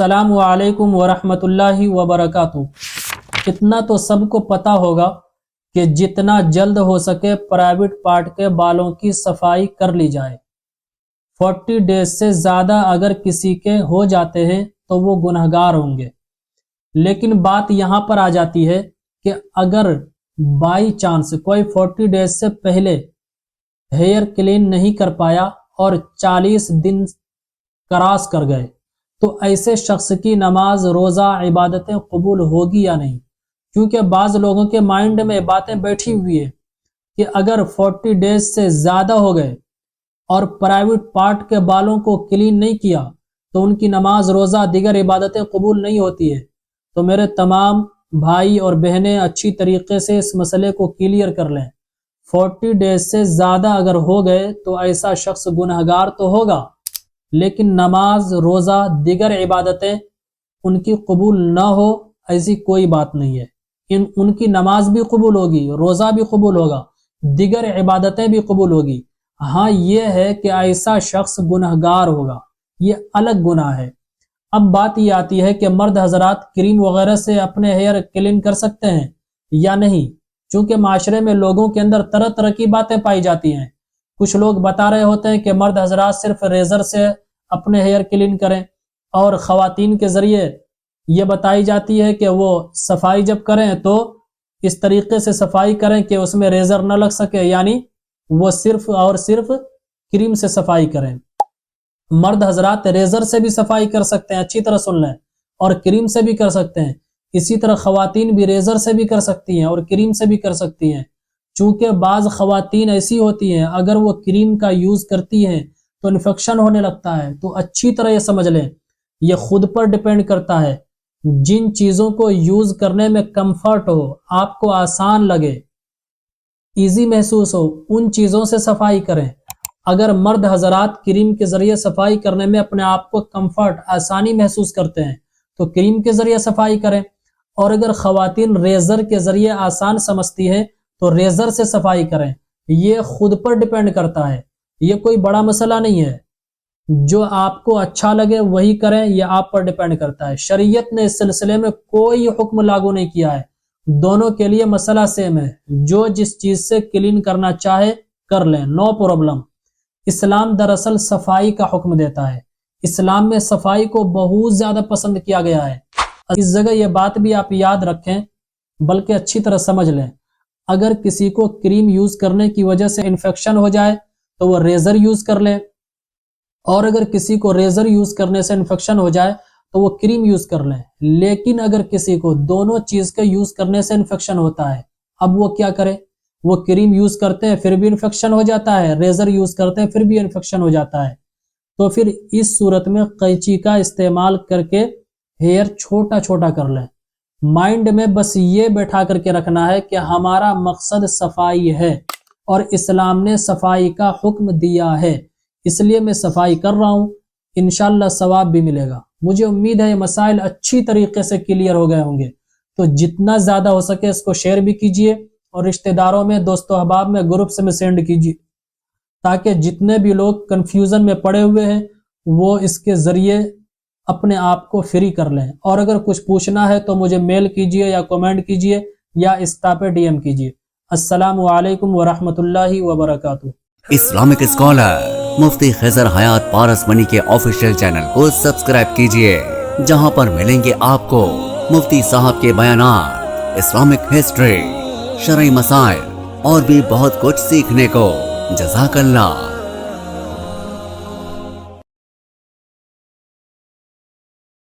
अस्सलामु अलैकुम वरहमतुल्लाहि वबरकातुहू। इतना तो सबको पता होगा कि जितना जल्द हो सके प्राइवेट पार्ट के बालों की सफाई कर ली जाए। 40 डेज से ज़्यादा अगर किसी के हो जाते हैं तो वो गुनहगार होंगे। लेकिन बात यहाँ पर आ जाती है कि अगर बाई चांस कोई 40 डेज से पहले हेयर क्लीन नहीं कर पाया और 40 दिन क्रॉस कर गए तो ऐसे शख्स की नमाज, रोज़ा, इबादतें कबूल होगी या नहीं? क्योंकि बाज़ लोगों के माइंड में बातें बैठी हुई है कि अगर 40 डेज से ज़्यादा हो गए और प्राइवेट पार्ट के बालों को क्लीन नहीं किया तो उनकी नमाज, रोज़ा, दीगर इबादतें कबूल नहीं होती है। तो मेरे तमाम भाई और बहनें अच्छी तरीके से इस मसले को क्लियर कर लें। 40 डेज से ज़्यादा अगर हो गए तो ऐसा शख्स गुनहगार तो होगा, लेकिन नमाज, रोज़ा, दीगर इबादतें उनकी कबूल ना हो ऐसी कोई बात नहीं है। उनकी नमाज भी कबूल होगी, रोज़ा भी कबूल होगा, दीगर इबादतें भी कबूल होगी। हाँ, ये है कि ऐसा शख्स गुनहगार होगा, ये अलग गुनाह है। अब बात ये आती है कि मर्द हजरात क्रीम वगैरह से अपने हेयर क्लीन कर सकते हैं या नहीं, क्योंकि माशरे में लोगों के अंदर तरह तरह की बातें पाई जाती हैं। कुछ लोग बता रहे होते हैं कि मर्द हजरात सिर्फ रेजर से अपने हेयर क्लीन करें, और ख़वातीन के ज़रिए ये बताई जाती है कि वो सफाई जब करें तो इस तरीके से सफाई करें कि उसमें रेजर न लग सके, यानी वो सिर्फ और सिर्फ क्रीम से सफाई करें। मर्द हजरात रेजर से भी सफाई कर सकते हैं, अच्छी तरह सुन लें, और क्रीम से भी कर सकते हैं। इसी तरह ख़वातीन भी रेजर से भी कर सकती हैं और क्रीम से भी कर सकती हैं। चूँकि बाज़ ख़वातीन ऐसी होती हैं अगर वो क्रीम का यूज़ करती हैं तो इन्फेक्शन होने लगता है। तो अच्छी तरह ये समझ लें, ये खुद पर डिपेंड करता है। जिन चीज़ों को यूज़ करने में कंफर्ट हो, आपको आसान लगे, इजी महसूस हो, उन चीज़ों से सफाई करें। अगर मर्द हजरात क्रीम के ज़रिए सफाई करने में अपने आप को कंफर्ट, आसानी महसूस करते हैं तो क्रीम के ज़रिए सफाई करें, और अगर ख़वातीन रेज़र के ज़रिए आसान समझती हैं तो रेज़र से सफाई करें। ये खुद पर डिपेंड करता है, ये कोई बड़ा मसला नहीं है। जो आपको अच्छा लगे वही करें, यह आप पर डिपेंड करता है। शरीयत ने इस सिलसिले में कोई हुक्म लागू नहीं किया है, दोनों के लिए मसला सेम है। जो जिस चीज़ से क्लीन करना चाहे कर लें, नो प्रॉब्लम। इस्लाम दरअसल सफाई का हुक्म देता है। इस्लाम में सफाई को बहुत ज़्यादा पसंद किया गया है। इस जगह यह बात भी आप याद रखें, बल्कि अच्छी तरह समझ लें। अगर किसी को क्रीम यूज़ करने की वजह से इन्फेक्शन हो जाए तो वो रेज़र यूज़ कर ले, और अगर किसी को रेज़र यूज़ करने से इन्फेक्शन हो जाए तो वो क्रीम यूज़ कर लें। लेकिन अगर किसी को दोनों चीज़ के यूज़ करने से इन्फेक्शन होता है, अब वो क्या करे? वो क्रीम यूज़ करते हैं फिर भी इन्फेक्शन हो जाता है, रेज़र यूज़ करते हैं फिर भी इन्फेक्शन हो जाता है। तो फिर इस सूरत में कैंची का इस्तेमाल करके हेयर छोटा छोटा कर लें। माइंड में बस ये बैठा करके रखना है कि हमारा मकसद सफाई है और इस्लाम ने सफाई का हुक्म दिया है, इसलिए मैं सफाई कर रहा हूँ। इंशाअल्लाह सवाब भी मिलेगा। मुझे उम्मीद है ये मसाइल अच्छी तरीके से क्लियर हो गए होंगे। तो जितना ज़्यादा हो सके इसको शेयर भी कीजिए और रिश्तेदारों में, दोस्तों अहबाब में, ग्रुप्स में सेंड कीजिए, ताकि जितने भी लोग कंफ्यूजन में पड़े हुए हैं वो इसके ज़रिए अपने आप को फ्री कर लें। और अगर कुछ पूछना है तो मुझे मेल कीजिए या कमेंट कीजिए या इंस्टा पे डीएम कीजिए। अस्सलामु अलैकुम वरहमतुल्लाहि वबरकातुहू। इस्लामिक स्कॉलर मुफ्ती खिज़र हयात पारसमनी के ऑफिशियल चैनल को सब्सक्राइब कीजिए, जहां पर मिलेंगे आपको मुफ्ती साहब के बयानात, इस्लामिक हिस्ट्री, शरई मसाइल और भी बहुत कुछ सीखने को। जज़ाकल्लाह।